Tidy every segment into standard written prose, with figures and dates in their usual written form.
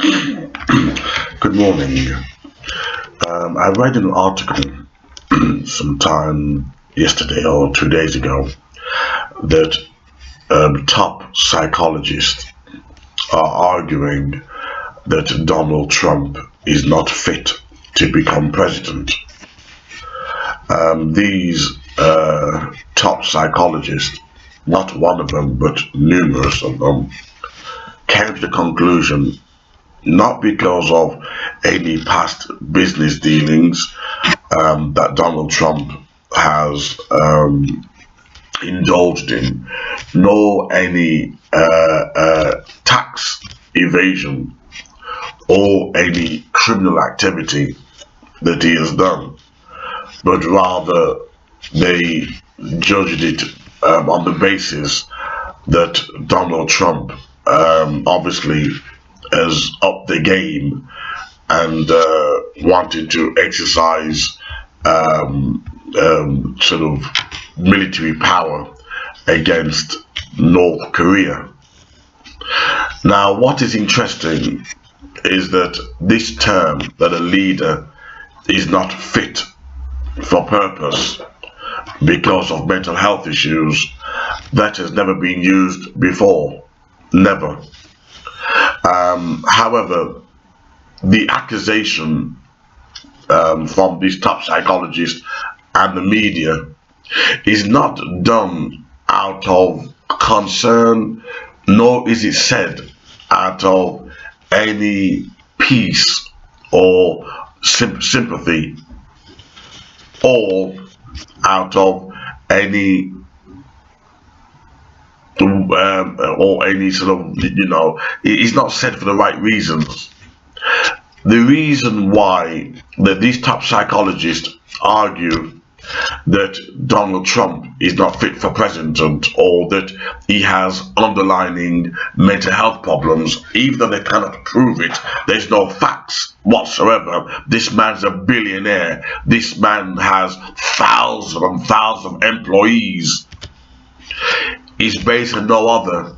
Good morning. I read an article sometime yesterday or 2 days ago that top psychologists are arguing that Donald Trump is not fit to become president. These top psychologists, not one of them, but numerous of them, came to the conclusion not because of any past business dealings that Donald Trump has indulged in, nor any tax evasion or any criminal activity that he has done, but rather they judged it on the basis that Donald Trump obviously has upped the game and wanted to exercise sort of military power against North Korea. Now, what is interesting is that this term that a leader is not fit for purpose because of mental health issues, that has never been used before. Never. However, the accusation from these top psychologists and the media is not done out of concern, nor is it said out of any peace or sympathy, or out of any or any sort of, it's not said for the right reasons. The reason why that these top psychologists argue that Donald Trump is not fit for president, or that he has underlying mental health problems, even though they cannot prove it, there's no facts whatsoever. This man's a billionaire. This man has thousands and thousands of employees. Is based on no other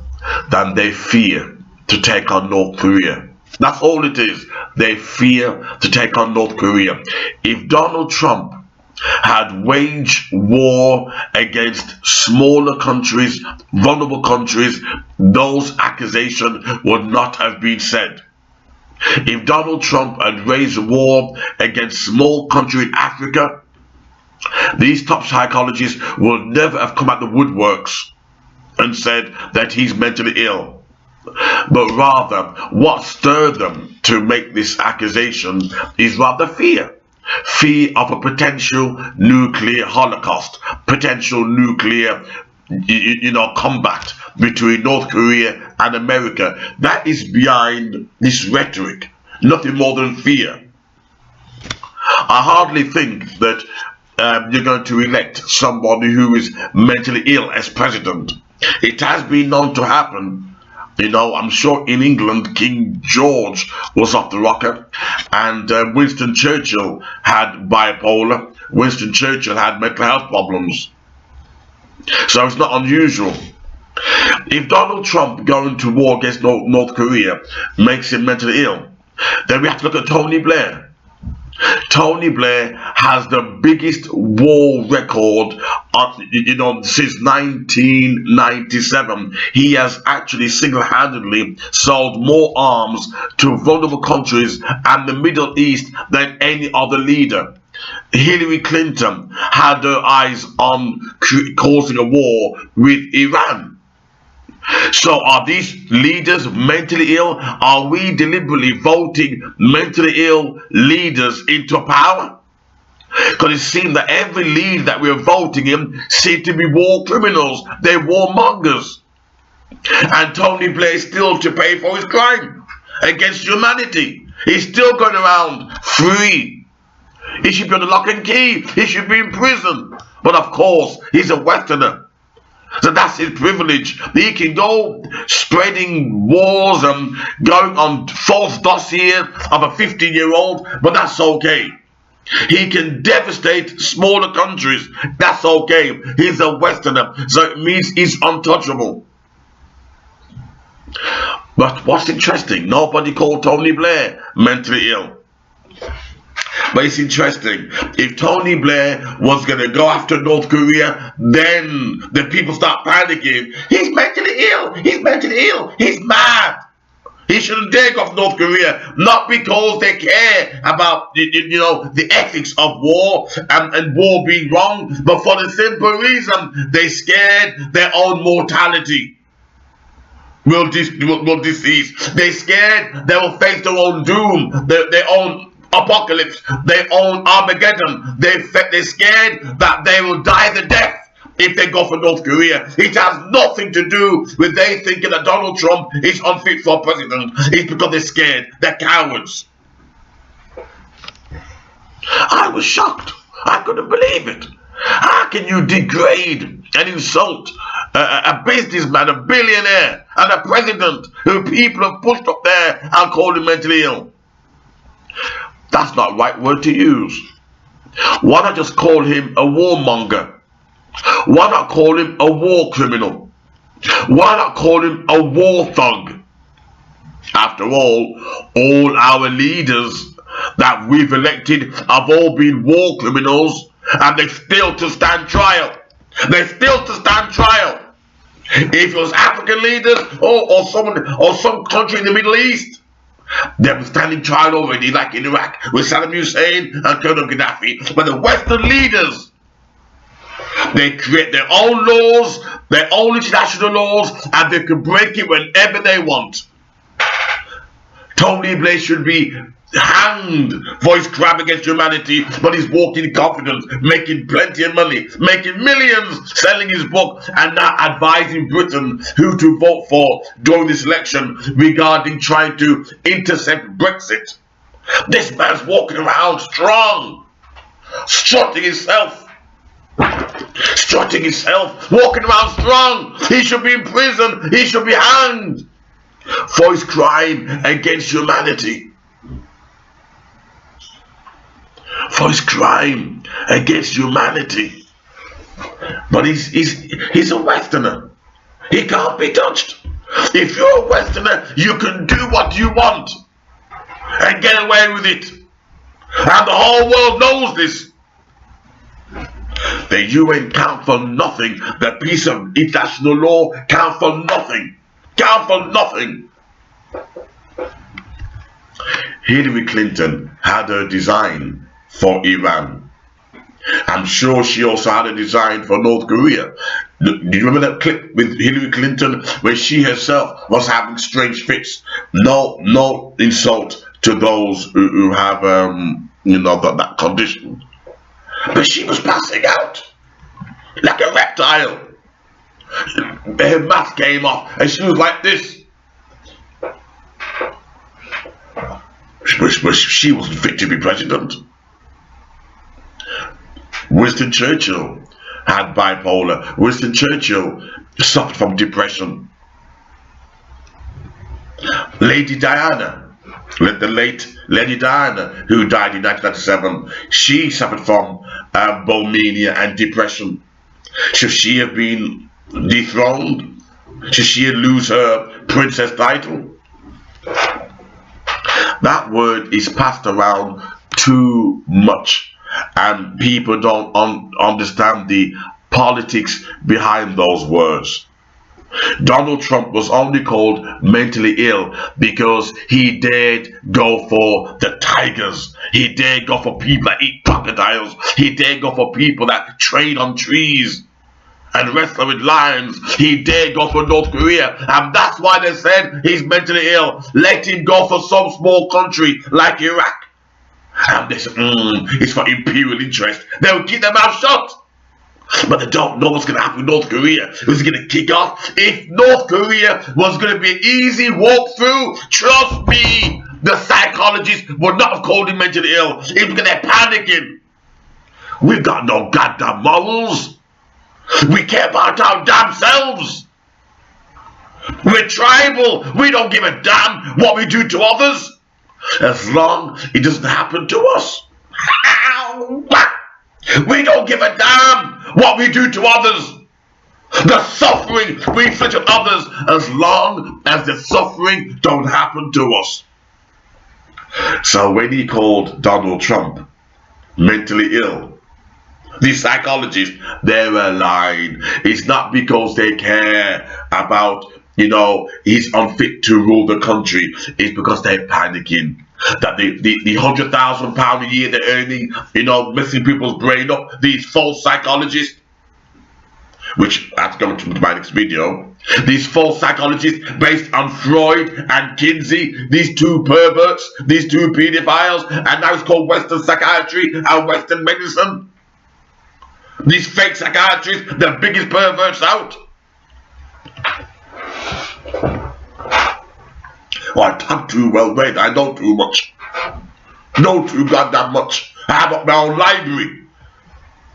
than they fear to take on North Korea. That's all it is. They fear to take on North Korea. If Donald Trump had waged war against smaller countries, vulnerable countries, those accusations would not have been said. If Donald Trump had waged war against small country in Africa, these top psychologists would never have come out the woodworks and said that he's mentally ill. But rather, what stirred them to make this accusation is rather fear. Fear of a potential nuclear holocaust, potential nuclear combat between North Korea and America. That is behind this rhetoric, nothing more than fear. I hardly think that you're going to elect somebody who is mentally ill as president. It has been known to happen. I'm sure in England, King George was off the rocker, and Winston Churchill had bipolar. Winston Churchill had mental health problems. So it's not unusual. If Donald Trump going to war against North Korea makes him mentally ill, then we have to look at Tony Blair. Tony Blair has the biggest war record since 1997. He has actually single-handedly sold more arms to vulnerable countries and the Middle East than any other leader. Hillary Clinton had her eyes on causing a war with Iran. So are these leaders mentally ill? Are we deliberately voting mentally ill leaders into power? Because it seems that every leader that we're voting in seem to be war criminals. They're warmongers. And Tony Blair is still to pay for his crime against humanity. He's still going around free. He should be on the lock and key. He should be in prison. But of course, he's a Westerner. So that's his privilege. He can go spreading wars and going on false dossier of a 15-year-old, but that's okay. He can devastate smaller countries. That's okay. He's a Westerner, so it means he's untouchable. But what's interesting, nobody called Tony Blair mentally ill. But it's interesting, if Tony Blair was going to go after North Korea, then the people start panicking. He's mentally ill, he's mentally ill, he's mad. He shouldn't take off North Korea, not because they care about the ethics of war and war being wrong, but for the simple reason they scared their own mortality will decease. They scared they will face their own doom, their own apocalypse, their own Armageddon. They scared that they will die the death if they go for North Korea. It has nothing to do with they thinking that Donald Trump is unfit for president. It's because they're scared. They're cowards. I was shocked. I couldn't believe it. How can you degrade and insult a businessman, a billionaire, and a president who people have pushed up there and called him mentally ill? That's not the right word to use. Why not just call him a warmonger? Why not call him a war criminal? Why not call him a war thug? After all our leaders that we've elected have all been war criminals, and they're still to stand trial. They're still to stand trial. If it was African leaders or some country in the Middle East, they've been standing trial already, like in Iraq with Saddam Hussein and Colonel Gaddafi. But the Western leaders, they create their own laws, their own international laws, and they can break it whenever they want. Tony Blair should be hanged for his crime against humanity, but he's walking in confidence, making plenty of money, making millions, selling his book, and now advising Britain who to vote for during this election regarding trying to intercept Brexit. This man's walking around strong, strutting himself, walking around strong. He should be in prison. He should be hanged for his crime against humanity. For his crime against humanity. But he's a Westerner. He can't be touched. If you're a Westerner, you can do what you want and get away with it. And the whole world knows this. The UN count for nothing. The piece of international law count for nothing. Count for nothing. Hillary Clinton had her design for Iran. I'm sure she also had a design for North Korea. Do you remember that clip with Hillary Clinton where she herself was having strange fits? No insult to those who have that condition. But she was passing out like a reptile. Her mask came off and she was like this. But she wasn't fit to be president. Winston Churchill had bipolar. Winston Churchill suffered from depression. Lady Diana, the late Lady Diana, who died in 1997, she suffered from bulimia and depression. Should she have been dethroned? Should she lose her princess title? That word is passed around too much, and people don't understand the politics behind those words. Donald Trump was only called mentally ill because he dared go for the tigers. He dared go for people that eat crocodiles. He dared go for people that trade on trees and wrestle with lions. He dared go for North Korea, and that's why they said he's mentally ill. Let him go for some small country like Iraq. And they said, it's for imperial interest. They'll keep their mouth shut. But they don't know what's going to happen with North Korea. Who's going to kick off? If North Korea was going to be an easy walkthrough, trust me, the psychologists would not have called him mentally ill. It's because they're panicking. We've got no goddamn morals. We care about our damn selves. We're tribal. We don't give a damn what we do to others, as long as it doesn't happen to us. We don't give a damn what we do to others, The suffering we inflict on others, as long as the suffering don't happen to us. So when he called Donald Trump mentally ill, these psychologists, they're lying. It's not because they care about, he's unfit to rule the country. It's because they're panicking that the £100,000 a year they're earning, messing people's brain up. These false psychologists, which I have to go to my next video. These false psychologists based on Freud and Kinsey, these two perverts, these two pedophiles, and now it's called Western psychiatry and Western medicine. These fake psychiatrists, the biggest perverts out. Well, I'm too well read. I know too much. Know too goddamn much. I have my own library.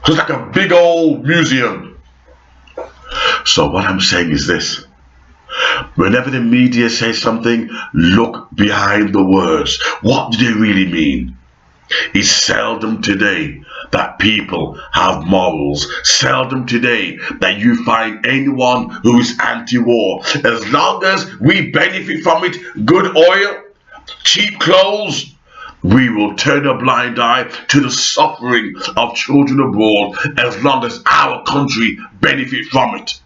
It's like a big old museum. So what I'm saying is this. Whenever the media says something, look behind the words. What do they really mean? It's seldom today that people have morals. Seldom today that you find anyone who is anti-war. As long as we benefit from it, good oil, cheap clothes, we will turn a blind eye to the suffering of children abroad as long as our country benefits from it.